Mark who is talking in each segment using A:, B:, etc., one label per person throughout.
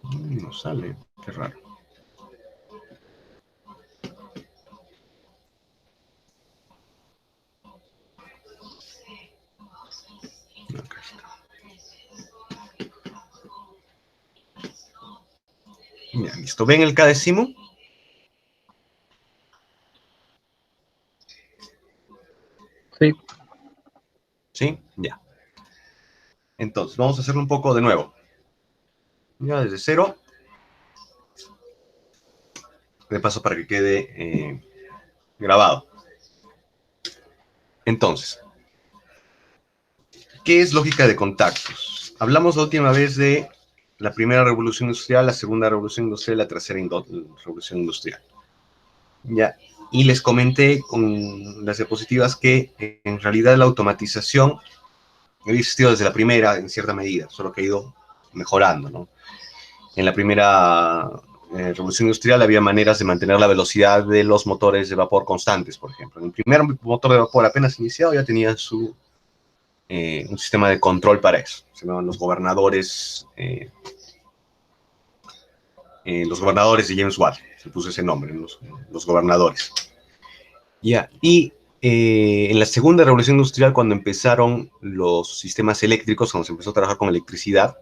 A: No sale, qué raro. Acá está. Ya, listo. ¿Ven el K-décimo?
B: Sí.
A: ¿Sí? Ya. Entonces, vamos a hacerlo un poco de nuevo. Ya, desde cero. De paso para que quede grabado. Entonces, ¿qué es lógica de contactos? Hablamos la última vez de la primera revolución industrial, la segunda revolución industrial, la tercera revolución industrial. Ya. Y les comenté con las diapositivas que en realidad la automatización había existido desde la primera en cierta medida, solo que ha ido mejorando, ¿no? En la primera revolución industrial había maneras de mantener la velocidad de los motores de vapor constantes, por ejemplo. En el primer motor de vapor apenas iniciado ya tenía un sistema de control para eso. Se llamaban los gobernadores de James Watt. Se puso ese nombre, los gobernadores. Ya, y en la segunda revolución industrial, cuando empezaron los sistemas eléctricos, cuando se empezó a trabajar con electricidad,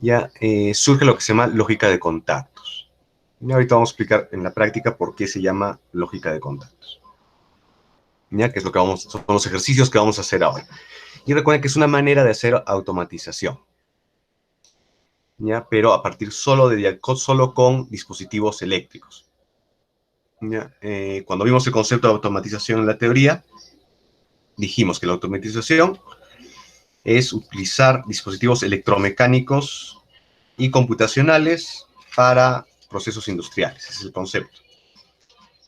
A: ya surge lo que se llama lógica de contactos. Y ahorita vamos a explicar en la práctica por qué se llama lógica de contactos. Ya, que es lo que son los ejercicios que vamos a hacer ahora. Y recuerden que es una manera de hacer automatización. ¿Ya? Pero a partir solo con dispositivos eléctricos. ¿Ya? Cuando vimos el concepto de automatización en la teoría, dijimos que la automatización es utilizar dispositivos electromecánicos y computacionales para procesos industriales. Ese es el concepto.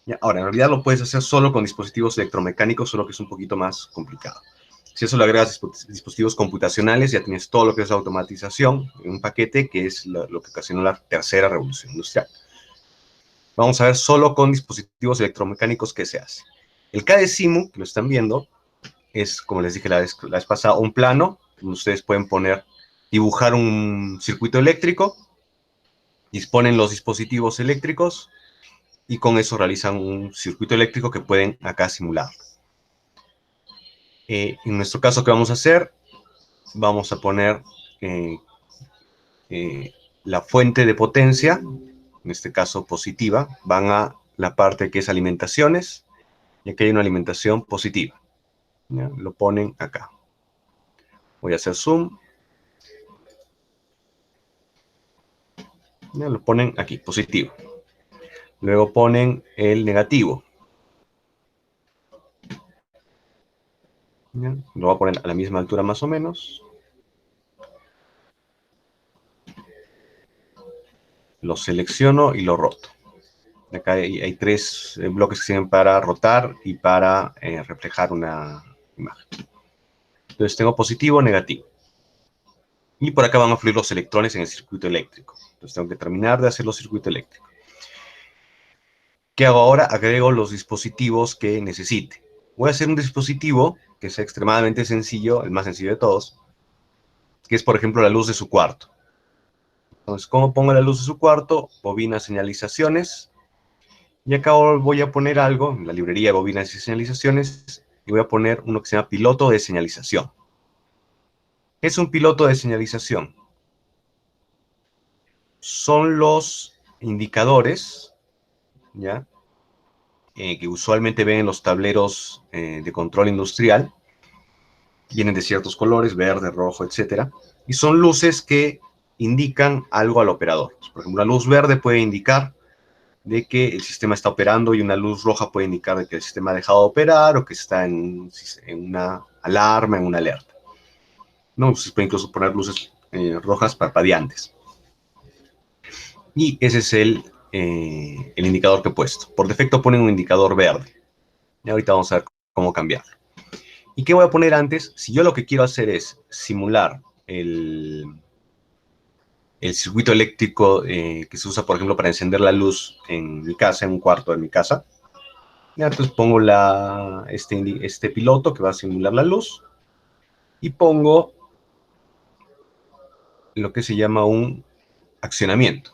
A: ¿Ya? Ahora, en realidad lo puedes hacer solo con dispositivos electromecánicos, solo que es un poquito más complicado. Si eso le agregas dispositivos computacionales, ya tienes todo lo que es automatización en un paquete, que es lo que ocasionó la tercera revolución industrial. Vamos a ver solo con dispositivos electromecánicos qué se hace. El K-décimo, que lo están viendo, es, como les dije la vez pasada, un plano donde ustedes pueden dibujar un circuito eléctrico, disponen los dispositivos eléctricos y con eso realizan un circuito eléctrico que pueden acá simular. En nuestro caso, ¿qué vamos a hacer? Vamos a poner la fuente de potencia, en este caso positiva, van a la parte que es alimentaciones, y aquí hay una alimentación positiva. ¿Ya? Lo ponen acá. Voy a hacer zoom. ¿Ya? Lo ponen aquí, positivo. Luego ponen el negativo. ¿Ya? Lo voy a poner a la misma altura más o menos. Lo selecciono y lo roto. Acá hay tres bloques que sirven para rotar y para reflejar una imagen. Entonces tengo positivo, negativo. Y por acá van a fluir los electrones en el circuito eléctrico. Entonces tengo que terminar de hacer los circuitos eléctricos. ¿Qué hago ahora? Agrego los dispositivos que necesite. Voy a hacer un dispositivo que sea extremadamente sencillo, el más sencillo de todos, que es, por ejemplo, la luz de su cuarto. Entonces, ¿cómo pongo la luz de su cuarto? Bobina señalizaciones. Y acá voy a poner algo, en la librería de bobinas y señalizaciones, y voy a poner uno que se llama piloto de señalización. ¿Qué es un piloto de señalización? Son los indicadores, ¿ya? Que usualmente ven en los tableros de control industrial. Vienen de ciertos colores, verde, rojo, etcétera. Y son luces que indican algo al operador. Por ejemplo, una luz verde puede indicar de que el sistema está operando y una luz roja puede indicar de que el sistema ha dejado de operar o que está en una alarma, en una alerta. ¿No? Se puede incluso poner luces rojas parpadeantes. Y ese es el indicador que he puesto. Por defecto ponen un indicador verde. Y ahorita vamos a ver cómo cambiarlo. ¿Y qué voy a poner antes? Si yo lo que quiero hacer es simular el circuito eléctrico que se usa, por ejemplo, para encender la luz en mi casa, en un cuarto de mi casa, ya, entonces pongo este piloto que va a simular la luz y pongo lo que se llama un accionamiento,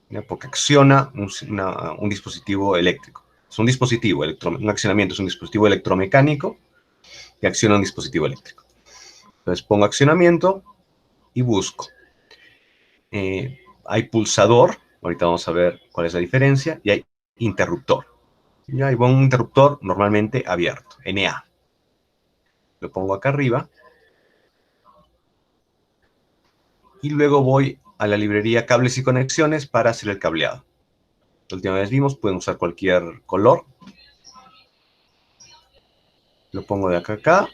A: ¿ya? Porque acciona un dispositivo eléctrico. Es un dispositivo, un accionamiento es un dispositivo electromecánico que acciona un dispositivo eléctrico. Entonces pongo accionamiento y busco. Hay pulsador, ahorita vamos a ver cuál es la diferencia, y hay interruptor. Ya hay un interruptor normalmente abierto, NA. Lo pongo acá arriba. Y luego voy a la librería cables y conexiones para hacer el cableado. La última vez vimos, pueden usar cualquier color. Lo pongo de acá a acá.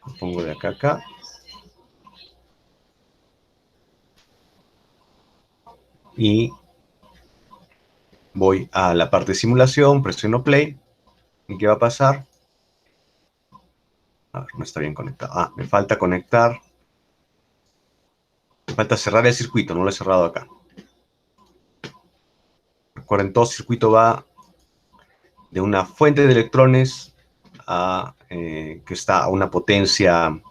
A: Lo pongo de acá a acá. Y voy a la parte de simulación, presiono play. ¿Y qué va a pasar? A ver, no está bien conectado. Ah, me falta conectar. Me falta cerrar el circuito, no lo he cerrado acá. Recuerden, todo circuito va de una fuente de electrones que está a una potencia, a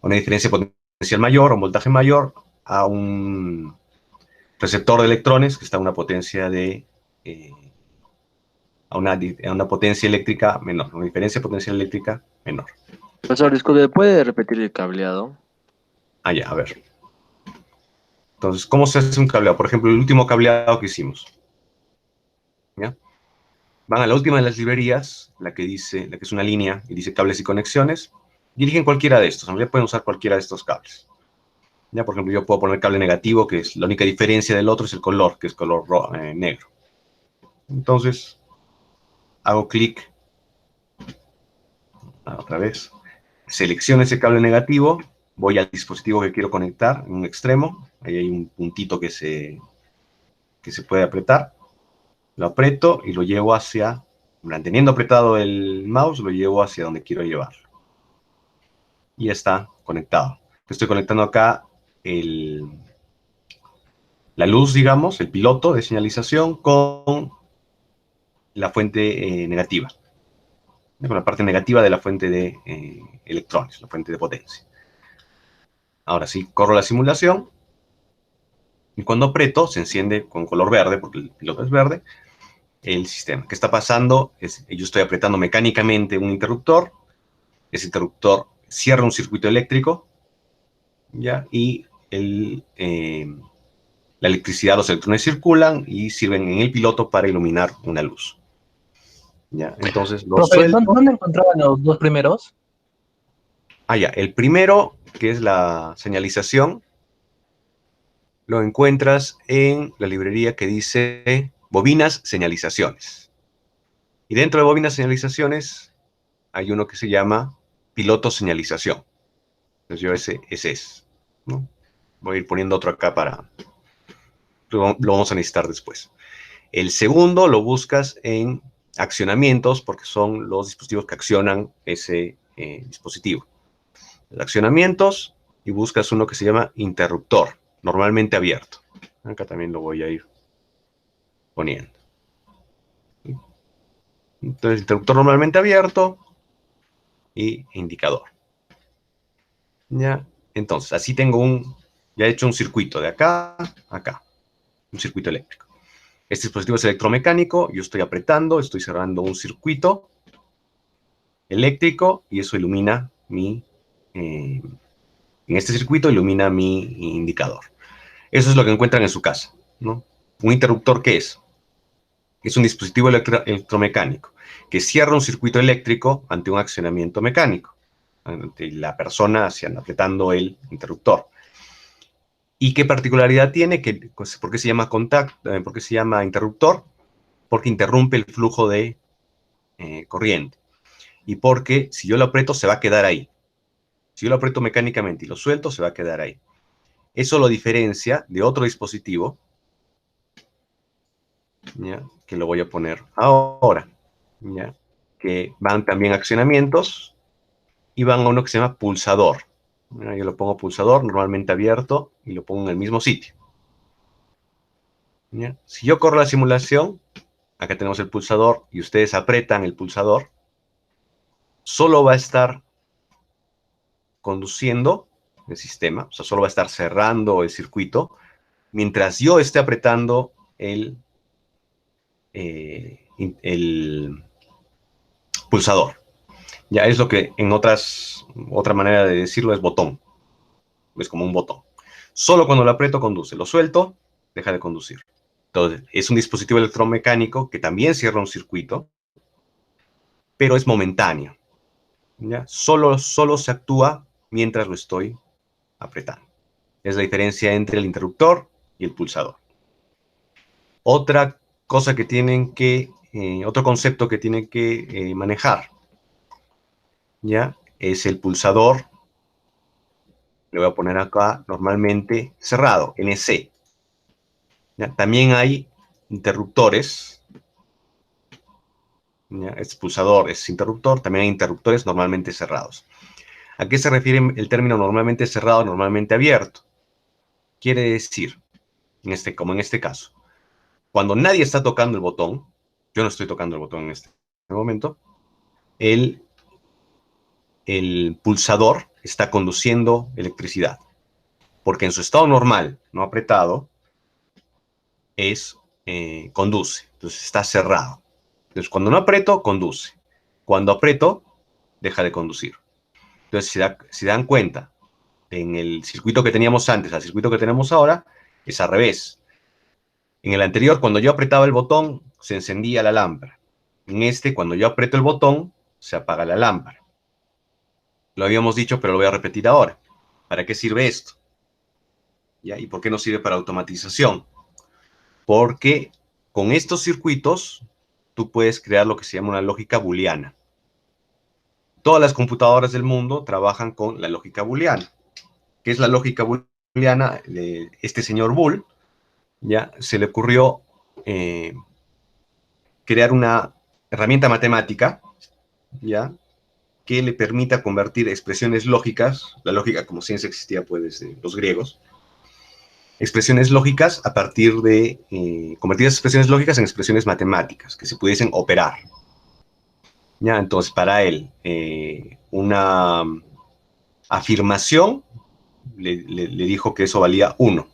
A: una diferencia potencial mayor, a un voltaje mayor, a un receptor de electrones que está a una potencia a una potencia eléctrica menor, una diferencia potencial eléctrica menor.
B: Profesor, disculpe, ¿puede repetir el cableado?
A: Ah, ya, a ver. Entonces, ¿cómo se hace un cableado? Por ejemplo, el último cableado que hicimos. ¿Ya? Van a la última de las librerías, la que es una línea y dice cables y conexiones, y eligen cualquiera de estos. En realidad pueden usar cualquiera de estos cables. Ya, por ejemplo, yo puedo poner cable negativo, que es la única diferencia del otro es el color, que es color negro. Entonces, hago clic otra vez, selecciono ese cable negativo, voy al dispositivo que quiero conectar en un extremo, ahí hay un puntito que se puede apretar, lo aprieto y lo llevo hacia, manteniendo apretado el mouse, lo llevo hacia donde quiero llevarlo. Y ya está conectado. Estoy conectando acá la luz, digamos, el piloto de señalización con la fuente negativa, con la parte negativa de la fuente de electrones, la fuente de potencia. Ahora sí, corro la simulación. Y cuando aprieto, se enciende con color verde, porque el piloto es verde, el sistema. ¿Qué está pasando? Yo estoy apretando mecánicamente un interruptor, ese interruptor cierra un circuito eléctrico, ¿ya? Y la electricidad, los electrones circulan y sirven en el piloto para iluminar una luz. ¿Ya? Entonces lo
C: Profe,
A: suelto.
C: ¿dónde encontraban los dos primeros?
A: Ah, ya, el primero, que es la señalización, lo encuentras en la librería que dice bobinas señalizaciones. Y dentro de bobinas señalizaciones hay uno que se llama piloto señalización. Entonces yo ese es, ¿no? Voy a ir poniendo otro acá lo vamos a necesitar después. El segundo lo buscas en accionamientos porque son los dispositivos que accionan ese dispositivo. Accionamientos y buscas uno que se llama interruptor, normalmente abierto. Acá también lo voy a ir poniendo. Entonces, interruptor normalmente abierto y indicador. ¿Ya? Entonces, así tengo ya he hecho un circuito de acá a acá, un circuito eléctrico. Este dispositivo es electromecánico, yo estoy apretando, estoy cerrando un circuito eléctrico y eso ilumina en este circuito ilumina mi indicador. Eso es lo que encuentran en su casa, ¿no? ¿Un interruptor qué es? Es un dispositivo electromecánico que cierra un circuito eléctrico ante un accionamiento mecánico, ante la persona apretando el interruptor. ¿Y qué particularidad tiene? ¿Por qué se llama por qué se llama interruptor? Porque interrumpe el flujo de corriente. Y porque si yo lo aprieto, se va a quedar ahí. Si yo lo aprieto mecánicamente y lo suelto, se va a quedar ahí. Eso lo diferencia de otro dispositivo, ¿ya? Que lo voy a poner ahora, ¿ya? Que van también accionamientos y van a uno que se llama pulsador. ¿Ya? Yo lo pongo pulsador, normalmente abierto, y lo pongo en el mismo sitio. ¿Ya? Si yo corro la simulación, acá tenemos el pulsador y ustedes apretan el pulsador, solo va a estar conduciendo, el sistema, o sea, solo va a estar cerrando el circuito, mientras yo esté apretando el pulsador. Ya es lo que en otra manera de decirlo es botón. Es como un botón. Solo cuando lo aprieto conduce. Lo suelto, deja de conducir. Entonces, es un dispositivo electromecánico que también cierra un circuito, pero es momentáneo. ¿Ya? Solo se actúa mientras lo estoy apretando. Es la diferencia entre el interruptor y el pulsador. Otra cosa que otro concepto que tienen que manejar, ¿ya? Es el pulsador. Le voy a poner acá normalmente cerrado, NC. ¿Ya? También hay interruptores. ¿Ya? Este pulsador es interruptor. También hay interruptores normalmente cerrados. ¿A qué se refiere el término normalmente cerrado, normalmente abierto? Quiere decir, como en este caso, cuando nadie está tocando el botón, yo no estoy tocando el botón en este momento, el pulsador está conduciendo electricidad. Porque en su estado normal, no apretado, conduce. Entonces está cerrado. Entonces cuando no aprieto, conduce. Cuando aprieto, deja de conducir. Entonces si dan cuenta, en el circuito que teníamos antes al circuito que tenemos ahora, es al revés. En el anterior, cuando yo apretaba el botón, se encendía la lámpara. En este, cuando yo aprieto el botón, se apaga la lámpara. Lo habíamos dicho, pero lo voy a repetir ahora. ¿Para qué sirve esto? ¿Ya? ¿Y por qué no sirve para automatización? Porque con estos circuitos tú puedes crear lo que se llama una lógica booleana. Todas las computadoras del mundo trabajan con la lógica booleana. ¿Qué es la lógica booleana? Este señor Boole, ya se le ocurrió crear una herramienta matemática, ya, que le permita convertir expresiones lógicas, la lógica como ciencia existía pues desde los griegos, expresiones lógicas a partir de convertir esas expresiones lógicas en expresiones matemáticas que se pudiesen operar. ¿Ya? Entonces, para él, una afirmación le dijo que eso valía 1.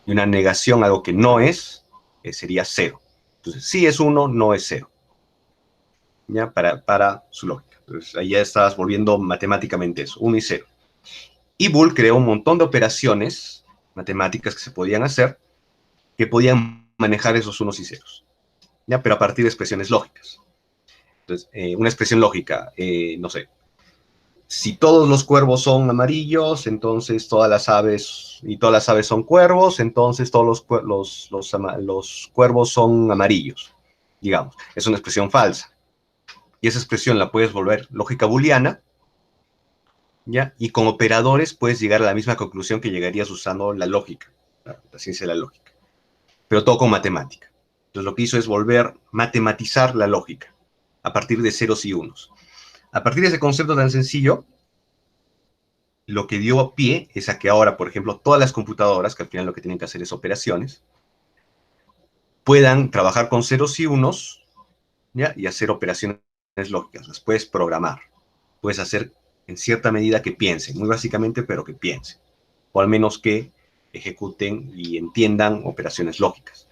A: Y una negación, algo que no es, sería 0. Entonces, sí es 1, no es 0. ¿Ya? Para su lógica. Entonces, ahí ya estabas volviendo matemáticamente eso, 1 y 0. Y Boole creó un montón de operaciones matemáticas que se podían hacer, que podían manejar esos unos y ceros, ¿ya? Pero a partir de expresiones lógicas. Entonces, una expresión lógica, no sé, si todos los cuervos son amarillos, entonces todas las aves son cuervos, entonces todos los cuervos son amarillos, digamos. Es una expresión falsa. Y esa expresión la puedes volver lógica booleana, ¿ya? Y con operadores puedes llegar a la misma conclusión que llegarías usando la lógica, la ciencia de la lógica. Pero todo con matemática. Entonces lo que hizo es matematizar la lógica a partir de ceros y unos. A partir de ese concepto tan sencillo, lo que dio pie es a que ahora, por ejemplo, todas las computadoras, que al final lo que tienen que hacer es operaciones, puedan trabajar con ceros y unos, ¿ya? Y hacer operaciones lógicas. Las puedes programar. Puedes hacer en cierta medida que piensen, muy básicamente, pero que piensen. O al menos que ejecuten y entiendan operaciones lógicas.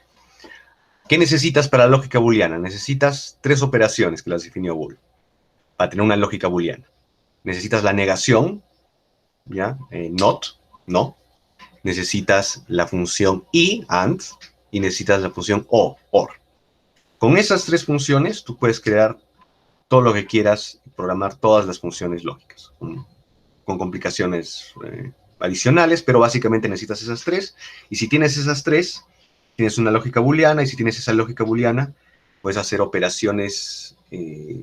A: ¿Qué necesitas para la lógica booleana? Necesitas 3 operaciones que las definió Boole para tener una lógica booleana. Necesitas la negación, ¿ya? Not, no. Necesitas la función y, and, y necesitas la función o, or. Con esas 3 funciones, tú puedes crear todo lo que quieras y programar todas las funciones lógicas, con complicaciones adicionales, pero básicamente necesitas esas 3. Y si tienes esas 3, tienes una lógica booleana, y si tienes esa lógica booleana, puedes hacer operaciones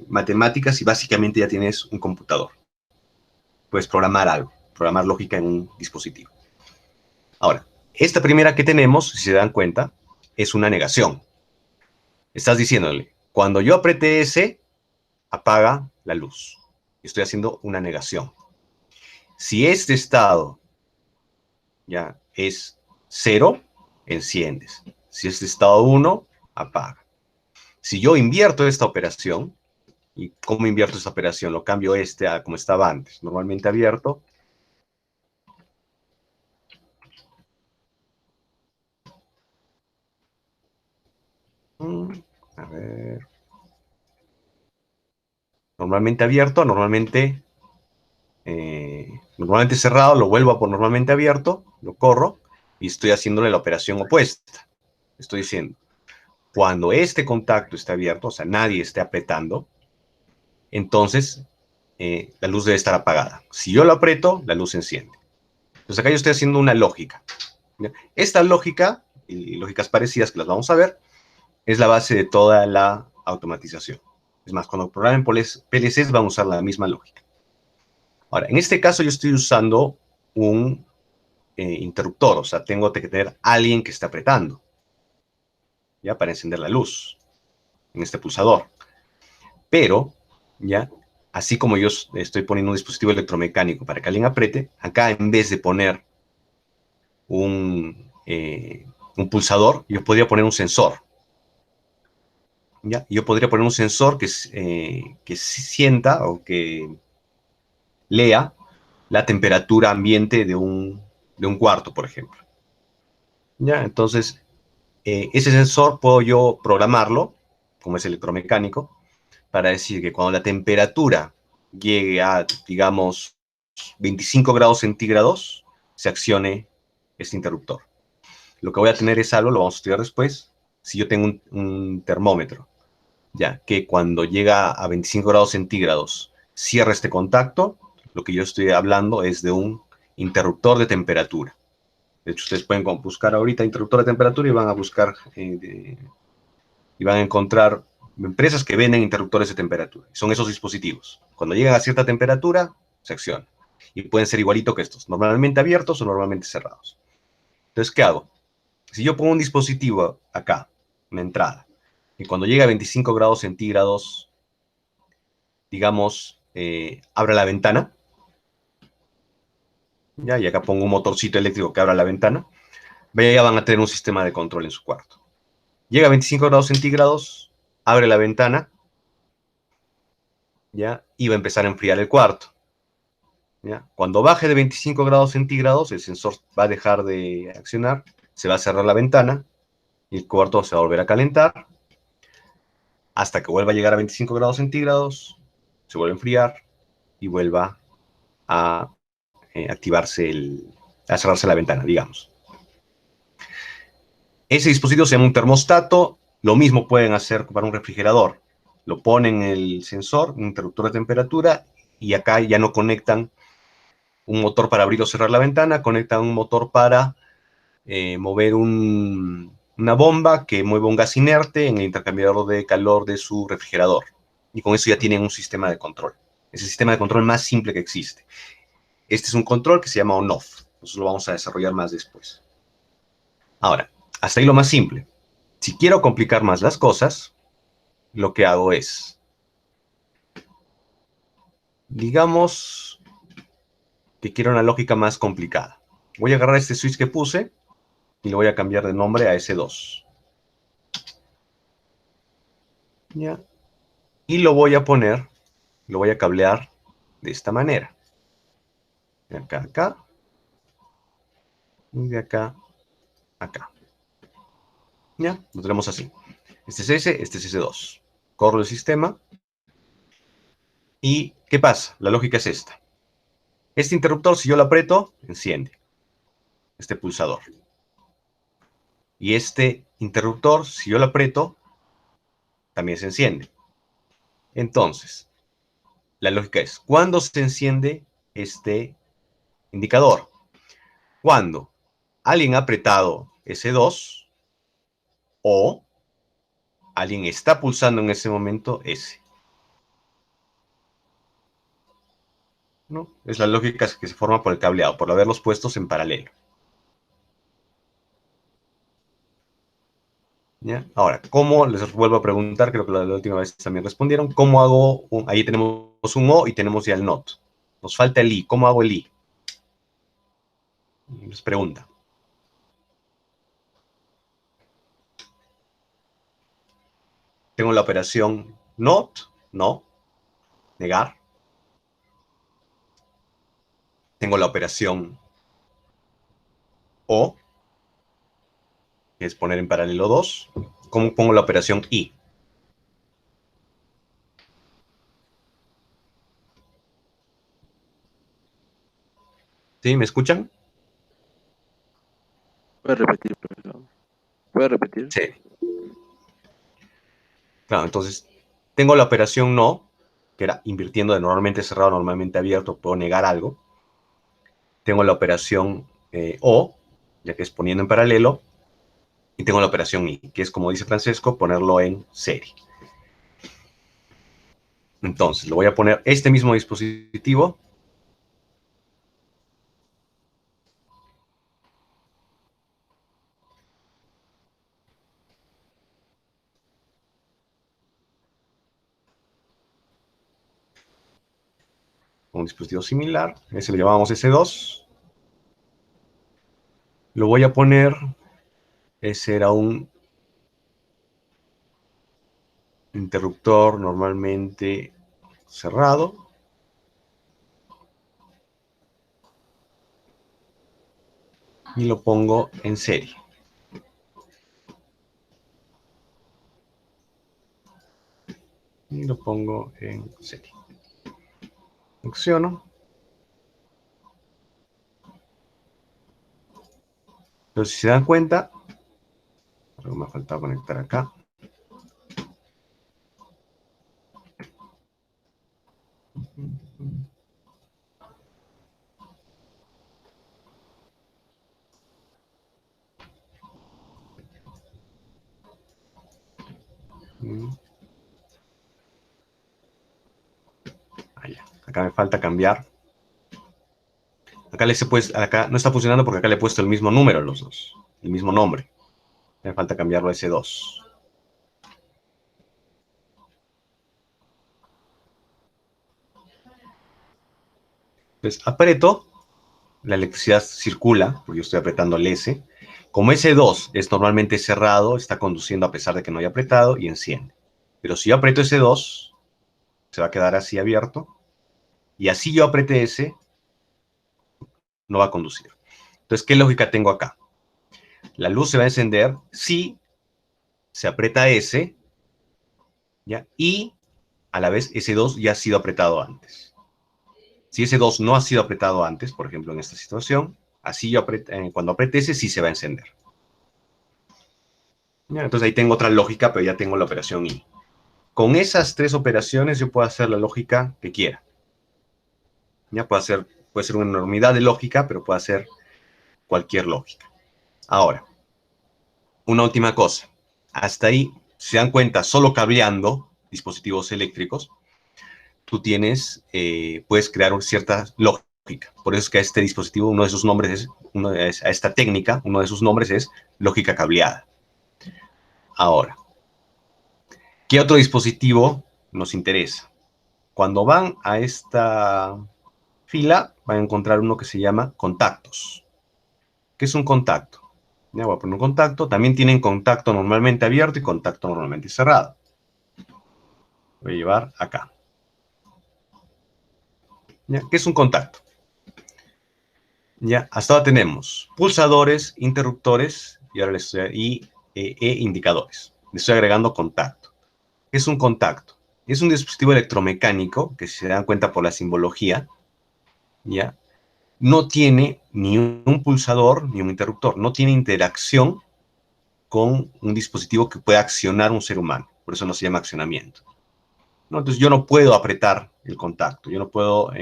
A: matemáticas y básicamente ya tienes un computador. Puedes programar algo, programar lógica en un dispositivo. Ahora, esta primera que tenemos, si se dan cuenta, es una negación. Estás diciéndole, cuando yo apriete ese, apaga la luz. Estoy haciendo una negación. Si este estado ya es 0, enciendes. Si es de estado 1, apaga. Si yo invierto esta operación, ¿y cómo invierto esta operación? Lo cambio a como estaba antes, normalmente abierto, A ver. Normalmente abierto, normalmente cerrado, lo vuelvo a por normalmente abierto, lo corro y estoy haciéndole la operación opuesta. Estoy diciendo, cuando este contacto esté abierto, o sea, nadie esté apretando, entonces la luz debe estar apagada. Si yo lo aprieto, la luz se enciende. Entonces acá yo estoy haciendo una lógica. ¿Ya? Esta lógica, y lógicas parecidas que las vamos a ver, es la base de toda la automatización. Es más, cuando programen PLCs van a usar la misma lógica. Ahora, en este caso yo estoy usando un interruptor, o sea, tengo que tener alguien que está apretando, ¿ya? Para encender la luz en este pulsador. Pero, ¿ya? Así como yo estoy poniendo un dispositivo electromecánico para que alguien apriete, acá en vez de poner un pulsador, yo podría poner un sensor. ¿Ya? Yo podría poner un sensor que sienta o que lea la temperatura ambiente de un cuarto, por ejemplo. ¿Ya? Entonces, ese sensor puedo yo programarlo, como es electromecánico, para decir que cuando la temperatura llegue a, digamos, 25 grados centígrados, se accione este interruptor. Lo que voy a tener es algo, lo vamos a estudiar después, si yo tengo un termómetro, ya que cuando llega a 25 grados centígrados cierra este contacto, lo que yo estoy hablando es de un interruptor de temperatura. De hecho, ustedes pueden buscar ahorita interruptor de temperatura y van a buscar y van a encontrar empresas que venden interruptores de temperatura. Son esos dispositivos. Cuando llegan a cierta temperatura, se accionan. Y pueden ser igualito que estos, normalmente abiertos o normalmente cerrados. Entonces, ¿qué hago? Si yo pongo un dispositivo acá, una entrada, y cuando llega a 25 grados centígrados, digamos, abra la ventana, ¿ya? Y acá pongo un motorcito eléctrico que abra la ventana, ya van a tener un sistema de control en su cuarto. Llega a 25 grados centígrados, abre la ventana, ¿ya? Y va a empezar a enfriar el cuarto. ¿Ya? Cuando baje de 25 grados centígrados, el sensor va a dejar de accionar, se va a cerrar la ventana y el cuarto se va a volver a calentar hasta que vuelva a llegar a 25 grados centígrados, se vuelve a enfriar y vuelva a a cerrarse la ventana, digamos. Ese dispositivo se llama un termostato, lo mismo pueden hacer para un refrigerador. Lo ponen en el sensor, un interruptor de temperatura, y acá ya no conectan un motor para abrir o cerrar la ventana, conectan un motor para mover una bomba que mueve un gas inerte en el intercambiador de calor de su refrigerador. Y con eso ya tienen un sistema de control. Es el sistema de control más simple que existe. Este es un control que se llama on-off. Nosotros lo vamos a desarrollar más después. Ahora, hasta ahí lo más simple. Si quiero complicar más las cosas, lo que hago es, digamos que quiero una lógica más complicada. Voy a agarrar este switch que puse y le voy a cambiar de nombre a S2. ¿Ya? Y lo voy a poner, lo voy a cablear de esta manera. De acá a acá. Y de acá a acá. ¿Ya? Lo tenemos así. Este es S, este es S2. Corro el sistema. ¿Y qué pasa? La lógica es esta. Este interruptor, si yo lo aprieto, enciende. Este pulsador. Y este interruptor, si yo lo aprieto, también se enciende. Entonces, la lógica es, ¿cuándo se enciende este indicador? Cuando alguien ha apretado S2 o alguien está pulsando en ese momento S. ¿No? Es la lógica que se forma por el cableado, por haberlos puestos en paralelo. ¿Ya? Ahora, ¿cómo? Les vuelvo a preguntar, creo que la última vez también respondieron, ¿cómo hago? Ahí tenemos un O y tenemos ya el NOT. Nos falta el I. ¿Cómo hago el I? Les pregunta. Tengo la operación NOT, no, negar. Tengo la operación O, que es poner en paralelo dos. ¿Cómo pongo la operación I? ¿Sí? ¿Me escuchan?
B: ¿Puede repetir, profesor? ¿Puede repetir?
A: Sí. Claro, entonces tengo la operación no, que era invirtiendo de normalmente cerrado, normalmente abierto, puedo negar algo. Tengo la operación o, ya que es poniendo en paralelo, y tengo la operación y, que es, como dice Francesco, ponerlo en serie. Entonces, lo voy a poner este mismo dispositivo. Un dispositivo similar, ese lo llamamos S2. Lo voy a poner, ese era un interruptor normalmente cerrado. Y lo pongo en serie. Y lo pongo en serie. Acciono. Entonces, si se dan cuenta, algo me ha faltado conectar acá. Allá. Acá me falta cambiar. Acá no está funcionando porque acá le he puesto el mismo número a los dos. El mismo nombre. Me falta cambiarlo a S2. Entonces, aprieto. La electricidad circula, porque yo estoy apretando el S. Como S2 es normalmente cerrado, está conduciendo a pesar de que no haya apretado y enciende. Pero si yo aprieto S2, se va a quedar así abierto. Y así yo apriete S, no va a conducir. Entonces, ¿qué lógica tengo acá? La luz se va a encender si se aprieta S, ¿ya? Y a la vez S2 ya ha sido apretado antes. Si S2 no ha sido apretado antes, por ejemplo, en esta situación, así yo cuando apriete S sí se va a encender. ¿Ya? Entonces ahí tengo otra lógica, pero ya tengo la operación I. Con esas tres operaciones yo puedo hacer la lógica que quiera. Ya puede ser una enormidad de lógica, pero puede hacer cualquier lógica. Ahora, una última cosa. Hasta ahí, si se dan cuenta, solo cableando dispositivos eléctricos, tú puedes crear cierta lógica. Por eso es que a este dispositivo, uno de sus nombres a esta técnica, uno de sus nombres es lógica cableada. Ahora, ¿qué otro dispositivo nos interesa? Cuando van a esta fila, van a encontrar uno que se llama contactos. ¿Qué es un contacto? Ya voy a poner un contacto. También tienen contacto normalmente abierto y contacto normalmente cerrado. Voy a llevar acá. ¿Ya? ¿Qué es un contacto? Ya, hasta ahora tenemos pulsadores, interruptores y ahora indicadores. Le estoy agregando contacto. ¿Qué es un contacto? Es un dispositivo electromecánico que, si se dan cuenta por la simbología, ya no tiene ni un pulsador ni un interruptor. No tiene interacción con un dispositivo que pueda accionar un ser humano. Por eso no se llama accionamiento. ¿No? Entonces yo no puedo apretar el contacto. Yo no puedo,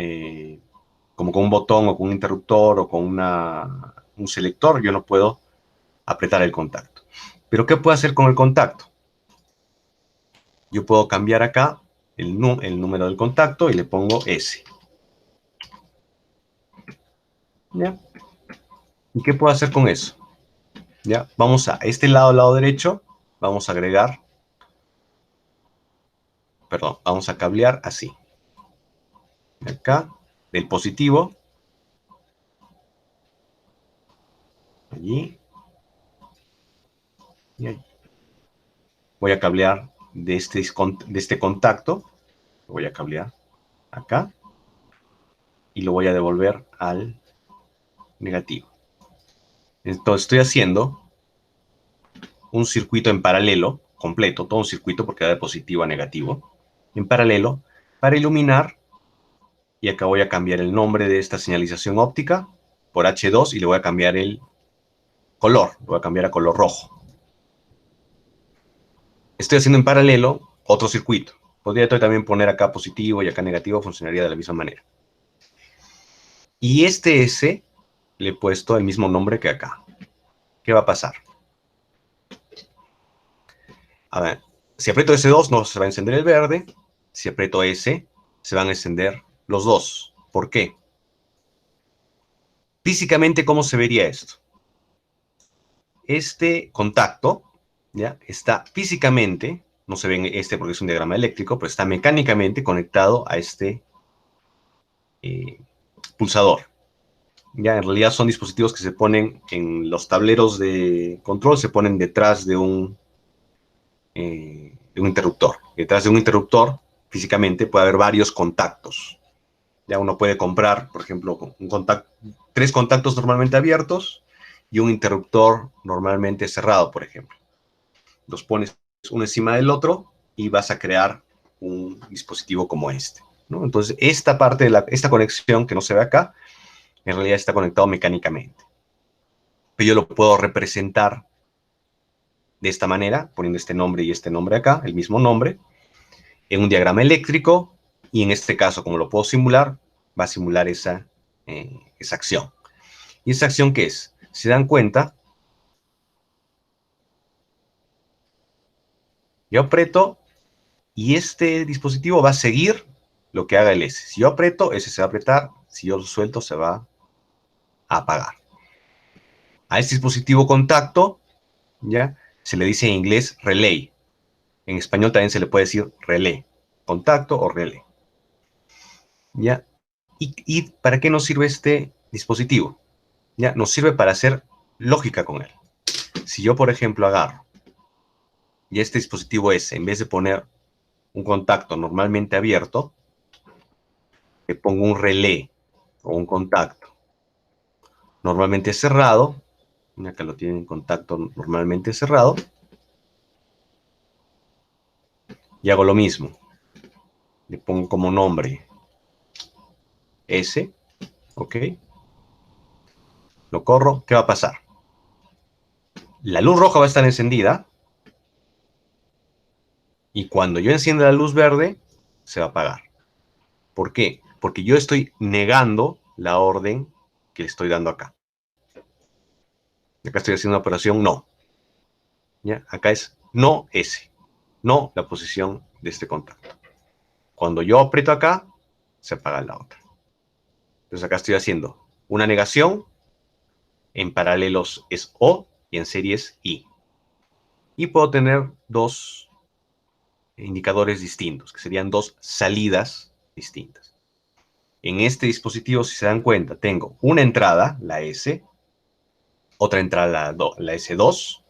A: como con un botón o con un interruptor o con un selector, yo no puedo apretar el contacto. Pero ¿qué puedo hacer con el contacto? Yo puedo cambiar acá el número del contacto y le pongo S. ¿Ya? ¿Y qué puedo hacer con eso? ¿Ya? Vamos a este lado derecho, vamos a agregar, perdón, vamos a cablear así. Acá, del positivo, allí, y allí. Voy a cablear de este contacto, lo voy a cablear acá, y lo voy a devolver al negativo. Entonces estoy haciendo un circuito en paralelo, completo, todo un circuito porque va de positivo a negativo, en paralelo, para iluminar, y acá voy a cambiar el nombre de esta señalización óptica por H2 y le voy a cambiar el color. Lo voy a cambiar a color rojo. Estoy haciendo en paralelo otro circuito. Podría también poner acá positivo y acá negativo, funcionaría de la misma manera. Y este S le he puesto el mismo nombre que acá. ¿Qué va a pasar? A ver, si aprieto S2 no se va a encender el verde. Si aprieto S, se van a encender los dos. ¿Por qué? Físicamente, ¿cómo se vería esto? Este contacto, ¿ya? Está físicamente, no se ve en este porque es un diagrama eléctrico, pero está mecánicamente conectado a este pulsador. Ya, en realidad son dispositivos que se ponen en los tableros de control, se ponen detrás de un interruptor. Detrás de un interruptor, físicamente, puede haber varios contactos. Ya uno puede comprar, por ejemplo, tres contactos normalmente abiertos y un interruptor normalmente cerrado, por ejemplo. Los pones uno encima del otro y vas a crear un dispositivo como este, ¿no? Entonces, esta parte de esta conexión que no se ve acá, en realidad está conectado mecánicamente. Pero yo lo puedo representar de esta manera, poniendo este nombre y este nombre acá, el mismo nombre, en un diagrama eléctrico, y en este caso, como lo puedo simular, va a simular esa acción. ¿Y esa acción qué es? Si se dan cuenta, yo aprieto y este dispositivo va a seguir lo que haga el S. Si yo aprieto, ese se va a apretar. Si yo lo suelto, se va a apagar. A este dispositivo contacto, ¿ya? Se le dice en inglés relay. En español también se le puede decir relé. Contacto o relé. ¿Ya? ¿Y para qué nos sirve este dispositivo? ¿Ya? Nos sirve para hacer lógica con él. Si yo, por ejemplo, agarro y este dispositivo S, en vez de poner un contacto normalmente abierto, le pongo un relé o un contacto normalmente cerrado, acá lo tienen en contacto normalmente cerrado, y hago lo mismo. Le pongo como nombre S, ¿ok? Lo corro, ¿qué va a pasar? La luz roja va a estar encendida, y cuando yo encienda la luz verde, se va a apagar. ¿Por qué? Porque yo estoy negando la orden que le estoy dando acá. Acá estoy haciendo una operación no. ¿Ya? Acá es no S, no la posición de este contacto. Cuando yo aprieto acá, se apaga la otra. Entonces acá estoy haciendo una negación, en paralelos es O y en serie es I. Y puedo tener dos indicadores distintos, que serían dos salidas distintas. En este dispositivo, si se dan cuenta, tengo una entrada, la S, otra entrada, la S2,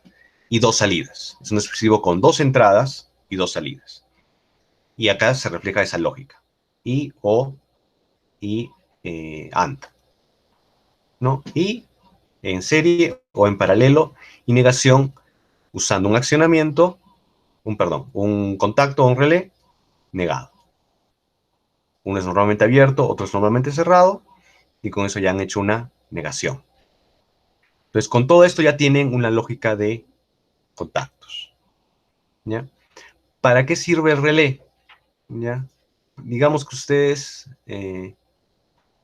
A: y dos salidas. Es un dispositivo con dos entradas y dos salidas. Y acá se refleja esa lógica. I, O y AND. ¿No? Y en serie o en paralelo, y negación usando un accionamiento, un contacto o un relé negado. Uno es normalmente abierto, otro es normalmente cerrado, y con eso ya han hecho una negación. Entonces, con todo esto ya tienen una lógica de contactos. ¿Ya? ¿Para qué sirve el relé? ¿Ya? Digamos que ustedes,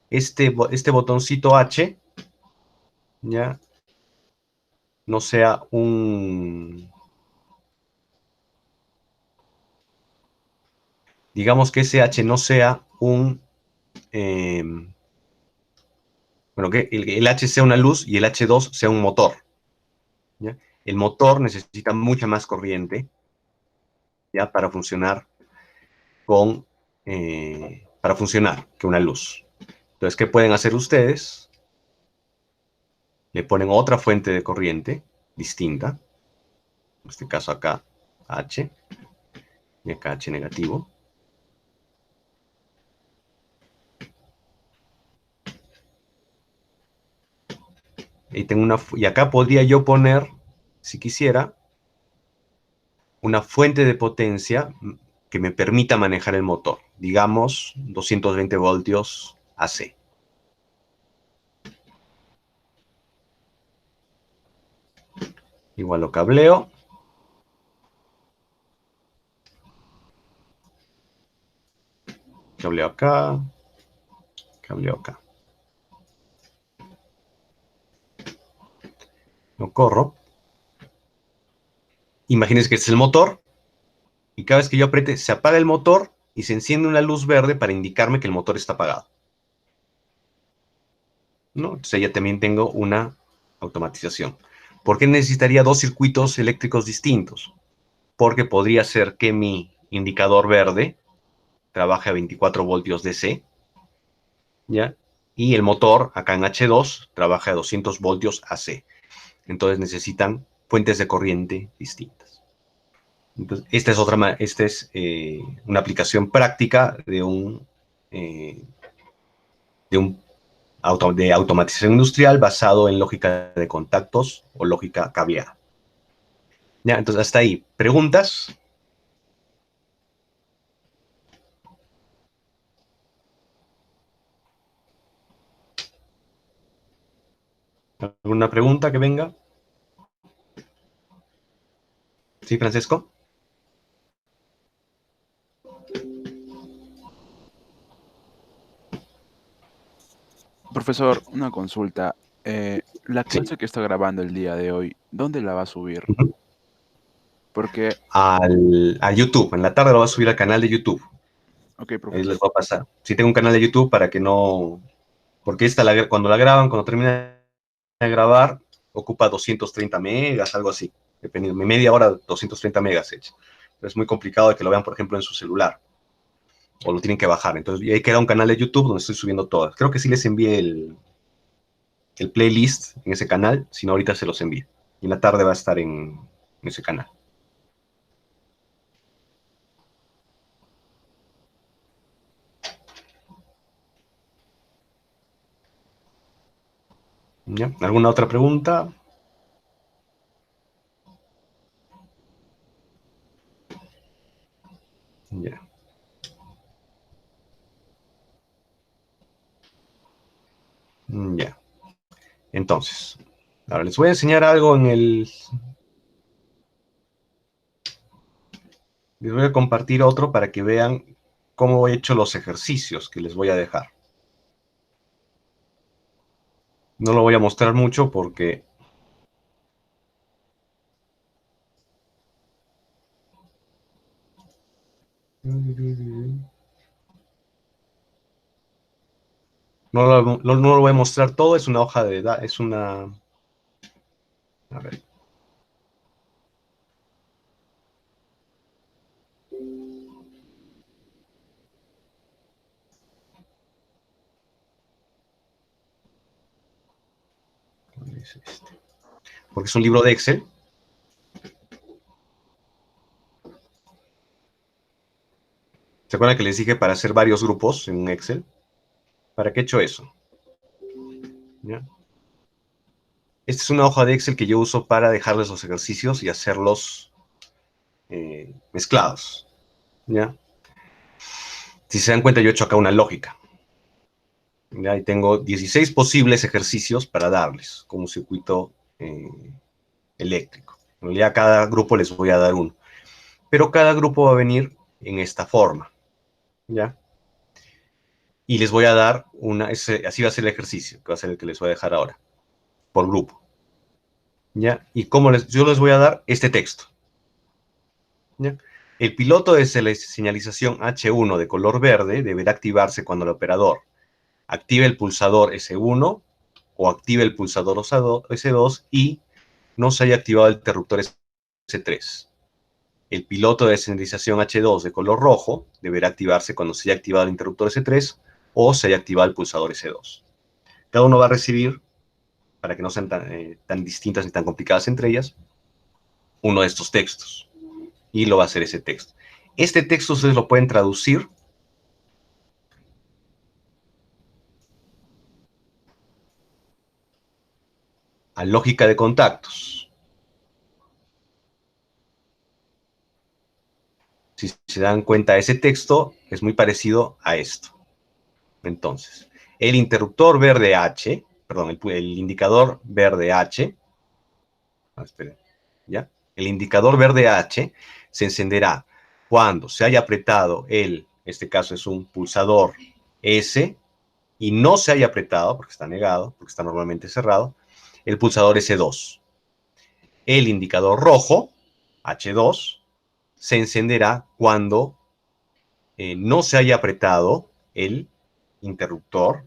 A: este botoncito H, ¿ya? No sea digamos que ese H no sea bueno, que el H sea una luz y el H2 sea un motor. ¿Ya? El motor necesita mucha más corriente, ¿ya? Para funcionar que una luz. Entonces, ¿qué pueden hacer ustedes? Le ponen otra fuente de corriente distinta, en este caso acá H, y acá H negativo. Y acá podría yo poner, si quisiera, una fuente de potencia que me permita manejar el motor. Digamos, 220 voltios AC. Igual lo cableo. Cableo acá. Cableo acá. Lo corro. Imagínense que este es el motor. Y cada vez que yo apriete, se apaga el motor y se enciende una luz verde para indicarme que el motor está apagado, ¿no? Entonces ya también tengo una automatización. ¿Por qué necesitaría dos circuitos eléctricos distintos? Porque podría ser que mi indicador verde trabaje a 24 voltios DC, ¿ya? Y el motor, acá en H2, trabaja a 200 voltios AC. Entonces necesitan fuentes de corriente distintas. Entonces, esta es una aplicación práctica eh, de automatización industrial basado en lógica de contactos o lógica cableada. Ya, entonces hasta ahí. ¿Preguntas? ¿Alguna pregunta que venga? ¿Sí, Francesco?
B: Profesor, una consulta. La
A: Sí.
B: clase que está grabando el día de hoy, ¿dónde la va a subir?
A: Ujú.
B: Porque,
A: A YouTube. En la tarde lo voy a subir al canal de YouTube.
B: ok,
A: Ahí
B: profesor.
A: les voy a pasar. Sí, tengo un canal de YouTube para que no... Porque cuando la graban, cuando termina de grabar, ocupa 230 megas, algo así. Dependiendo, media hora, 230 megas hecha. Es muy complicado de que lo vean, por ejemplo, en su celular. O lo tienen que bajar. Entonces, hay que crear un canal de YouTube donde estoy subiendo todas. Creo que sí les envié el playlist en ese canal, si no ahorita se los envío. Y en la tarde va a estar en ese canal. ¿Ya? ¿Alguna otra pregunta? Ya. Ya. Entonces, ahora les voy a enseñar algo les voy a compartir otro para que vean cómo he hecho los ejercicios que les voy a dejar. No lo voy a mostrar mucho porque no lo voy a mostrar todo, es una hoja de edad, es una... A ver. ¿Cuál es este? Porque es un libro de Excel. ¿Se acuerdan que les dije para hacer varios grupos en un Excel? ¿Para qué he hecho eso? ¿Ya? Esta es una hoja de Excel que yo uso para dejarles los ejercicios y hacerlos mezclados. ¿Ya? Si se dan cuenta, yo he hecho acá una lógica. ¿Ya? Y tengo 16 posibles ejercicios para darles como un circuito eléctrico. En realidad, a cada grupo les voy a dar uno. Pero cada grupo va a venir en esta forma. ¿Ya? Y les voy a dar así va a ser el ejercicio, que va a ser el que les voy a dejar ahora, por grupo. ¿Ya? Y yo les voy a dar este texto. ¿Ya? El piloto de señalización H1 de color verde deberá activarse cuando el operador active el pulsador S1 o active el pulsador S2 y no se haya activado el interruptor S3. El piloto de señalización H2 de color rojo deberá activarse cuando se haya activado el interruptor S3 o se haya activado el pulsador S2. Cada uno va a recibir, para que no sean tan distintas ni tan complicadas entre ellas, uno de estos textos. Y lo va a hacer ese texto. Este texto ustedes lo pueden traducir a lógica de contactos. Si se dan cuenta, ese texto es muy parecido a esto. Entonces, el interruptor verde H, perdón, el indicador verde H, esperen, ¿ya? El indicador verde H se encenderá cuando se haya apretado en este caso es un pulsador S, y no se haya apretado, porque está negado, porque está normalmente cerrado, el pulsador S2. El indicador rojo, H2, se encenderá cuando no se haya apretado el interruptor,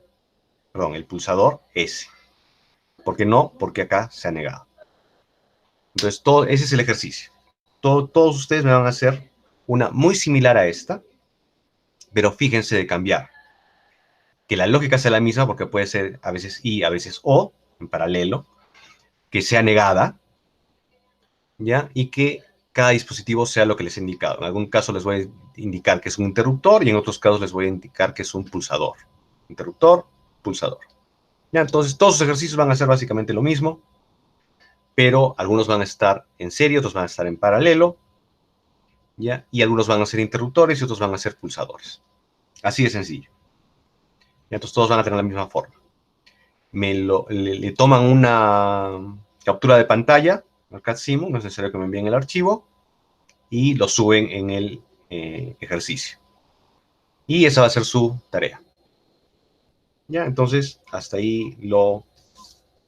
A: perdón, el pulsador S. ¿Por qué no? Porque acá se ha negado. Entonces, ese es el ejercicio. Todos ustedes me van a hacer una muy similar a esta, pero fíjense de cambiar. Que la lógica sea la misma, porque puede ser a veces I, a veces O, en paralelo, que sea negada, ¿ya? Y que cada dispositivo sea lo que les he indicado. En algún caso les voy a indicar que es un interruptor y en otros casos les voy a indicar que es un pulsador. Interruptor, pulsador. ¿Ya? Entonces, todos los ejercicios van a ser básicamente lo mismo, pero algunos van a estar en serie, otros van a estar en paralelo, ¿ya? Y algunos van a ser interruptores y otros van a ser pulsadores. Así de sencillo. ¿Ya? Entonces, todos van a tener la misma forma. Le toman una captura de pantalla al CAD-SIMU, no es necesario que me envíen el archivo, y lo suben en el ejercicio. Y esa va a ser su tarea. Ya, entonces, hasta ahí lo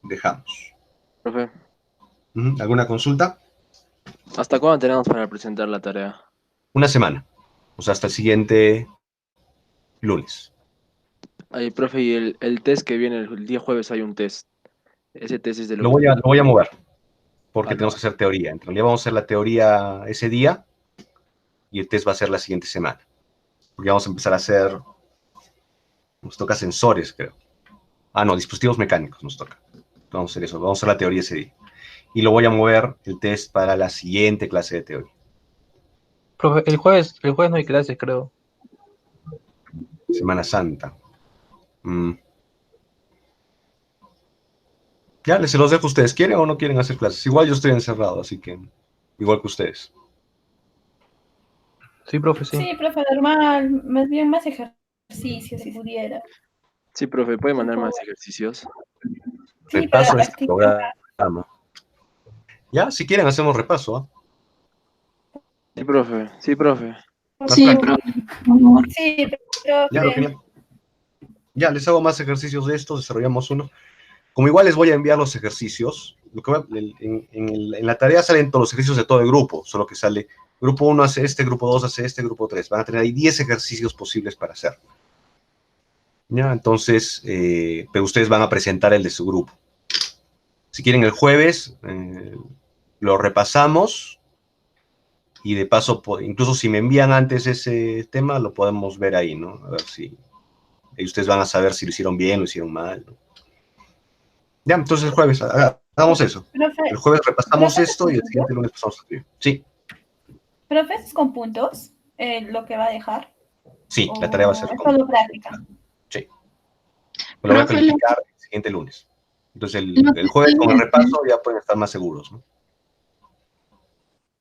A: dejamos.
D: Profe,
A: ¿Alguna consulta?
D: ¿hasta cuándo tenemos para presentar la tarea?
A: Una semana. O sea, hasta el siguiente lunes.
D: Ay, profe, y el test que viene el día jueves hay un test. Ese test es de lo
A: Lo
D: que...
A: voy a mover, porque
D: Ah,
A: tenemos que hacer teoría. En realidad vamos a hacer la teoría ese día y el test va a ser la siguiente semana. Porque vamos a empezar a hacer, nos toca sensores, creo. Ah, no, dispositivos mecánicos nos toca. Vamos a hacer eso, vamos a hacer la teoría ese día. Y lo voy a mover el test para la siguiente clase de teoría.
C: Profe, el jueves no hay clases, creo.
A: Semana Santa. Ya, se los dejo a ustedes. ¿Quieren o no quieren hacer clases? Igual yo estoy encerrado, así que igual que ustedes.
C: Sí, profe, sí.
E: Sí, profe, normal, más bien más ejercicio si pudiera.
D: sí, profe, ¿puede mandar más ejercicios?
E: Sí, para
A: Repaso este
E: practicar.
A: programa. Ya, si quieren hacemos repaso. ¿Ah?
D: Sí, profe, sí, profe.
A: Más
F: Sí,
A: práctico.
F: profe, por favor.
E: Sí,
A: Ya,
E: profe.
A: genial. Ya, les hago más ejercicios de estos, desarrollamos uno. Como igual les voy a enviar los ejercicios, en la tarea salen todos los ejercicios de todo el grupo, solo que sale grupo 1 hace este, grupo 2 hace este, grupo 3. Van a tener ahí 10 ejercicios posibles para hacer. Ya, entonces, pero ustedes van a presentar el de su grupo. Si quieren el jueves, lo repasamos y de paso, incluso si me envían antes ese tema, lo podemos ver ahí, ¿no? A ver si ustedes van a saber si lo hicieron bien, lo hicieron mal, ¿no? Ya, entonces el jueves, hagamos eso.
E: Profe,
A: El jueves repasamos
E: ¿profe
A: esto y el siguiente lunes pasamos a escribir. Sí,
E: es con puntos lo que va a dejar?
A: sí, la tarea va a
E: ¿O
A: ser
E: es solo práctica?
A: Sí. Lo voy a
F: Profe,
A: calificar el siguiente lunes. Entonces
F: lo
A: el
F: que
A: jueves con el
F: sí,
A: repaso ya pueden estar más seguros, ¿no?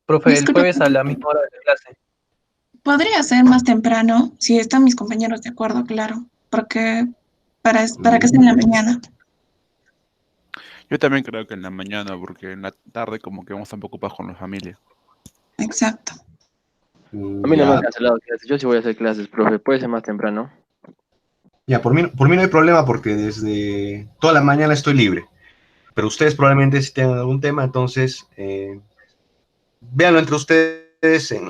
C: Profe, el
F: disculpe,
C: jueves a la misma hora de la clase.
F: ¿podría ser más temprano? Si están mis compañeros de acuerdo, claro. Porque para que sea en la mañana.
B: Yo también creo que en la mañana, porque en la tarde como que vamos a estar un poco ocupados con la familia.
F: Exacto.
D: A mí no me
A: Ya,
D: han cancelado clases, yo sí voy a hacer clases, profe, ¿puede ser más temprano?
A: ya, por mí no hay problema porque desde toda la mañana estoy libre. Pero ustedes probablemente si tengan algún tema, entonces véanlo entre ustedes en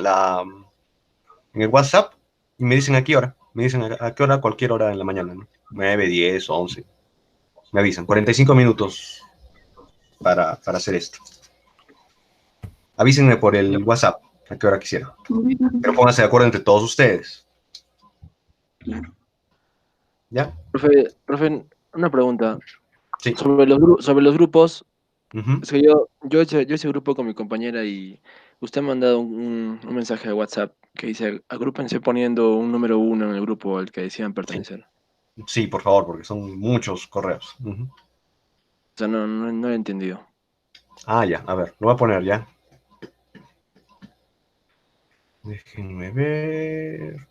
A: el WhatsApp y me dicen a qué hora. Me dicen a qué hora, cualquier hora en la mañana, ¿no? 9, 10, 11. Me avisan. 45 minutos para hacer esto. Avísenme por el WhatsApp a qué hora quisieran. Pero pónganse de acuerdo entre todos ustedes.
F: Claro.
A: ¿Ya?
D: Profe, una pregunta.
A: Sí.
D: Sobre los grupos,
A: Ujú.
D: es que yo hice grupo con mi compañera y usted me ha mandado un mensaje de WhatsApp que dice, agrúpense poniendo un número 1 en el grupo al que decían pertenecer.
A: Sí, por favor, porque son muchos correos. Ujú.
D: O sea, no lo he entendido.
A: Ah, ya, a ver, lo voy a poner ya. Déjenme ver.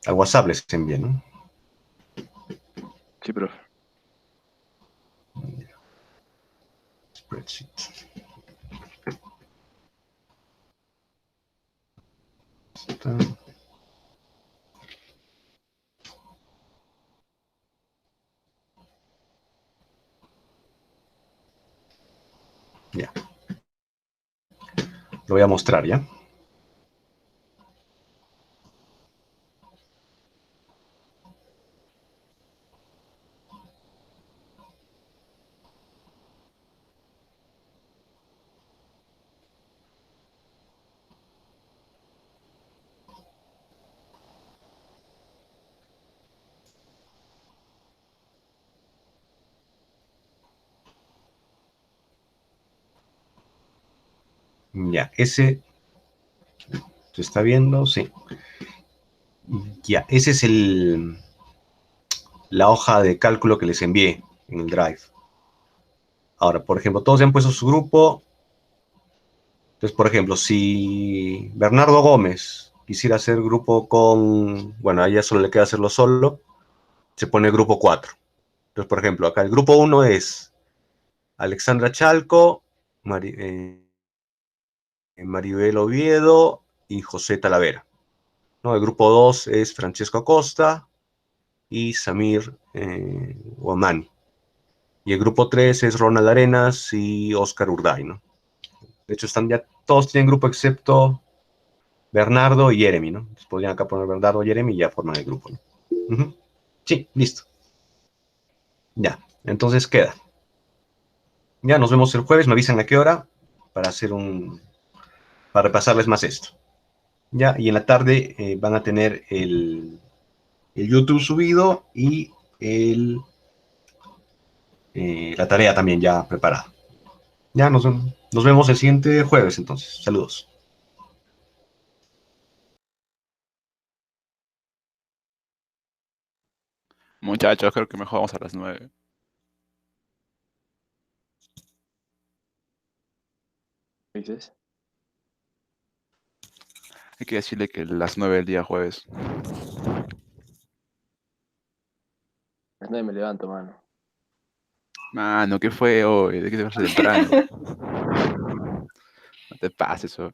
A: Al WhatsApp les envié, ¿no?
D: Sí, profe.
A: spreadsheet. Está. Ya. Lo voy a mostrar, ¿ya? Ya, ese se está viendo, sí. Ya, ese es la hoja de cálculo que les envié en el Drive. Ahora, por ejemplo, todos ya han puesto su grupo. Entonces, por ejemplo, si Bernardo Gómez quisiera hacer grupo con, bueno, a ella solo le queda hacerlo solo, se pone grupo 4. Entonces, por ejemplo, acá el grupo 1 es Alexandra Chalco, Maribel Oviedo y José Talavera. ¿No? El grupo 2 es Francesco Acosta y Samir Guamani. Y el grupo 3 es Ronald Arenas y Oscar Urday, ¿no? De hecho, están ya, todos tienen grupo excepto Bernardo y Jeremy, ¿no? Entonces podrían acá poner Bernardo y Jeremy y ya forman el grupo, ¿no? Uh-huh. Sí, listo. Ya, entonces queda. Ya, nos vemos el jueves, me avisan a qué hora para hacer para repasarles más esto. Ya, y en la tarde van a tener el YouTube subido y la tarea también ya preparada. Ya, nos vemos el siguiente jueves entonces. Saludos.
B: Muchachos, creo que mejor vamos a las 9.
D: ¿Qué dices?
B: Hay que decirle que las 9 del día jueves.
D: A las 9 me levanto, mano.
B: Mano, ¿qué fue hoy? ¿De qué te vas temprano? No te pases, eso.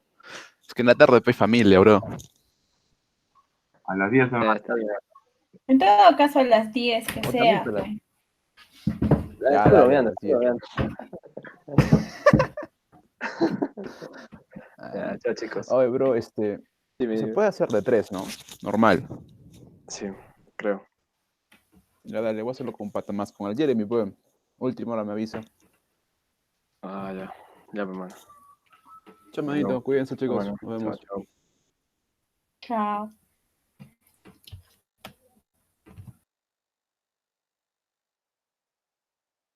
B: Es que en la tarde hay familia, bro.
A: A las 10 de la
D: Está bien.
E: En todo caso, a las 10 que
B: O
E: sea.
B: también,
E: pues.
B: Ya,
D: Estoy
B: dale,
D: bromeando,
B: sí.
D: estoy bromeando.
B: Ah,
D: Ya, chao, chicos.
B: Oye, bro,
D: Dime,
B: se
D: dime.
B: puede hacer de 3, ¿no? Normal.
D: Sí, creo.
B: Ya, dale, voy a hacerlo con pata más. Con el Jeremy, pues. Última hora me avisa.
D: Ah, ya. Ya, hermano.
B: Chamadito, cuídense, chicos.
D: Bueno,
B: Nos
D: chao,
B: vemos.
D: chao.
E: Chao.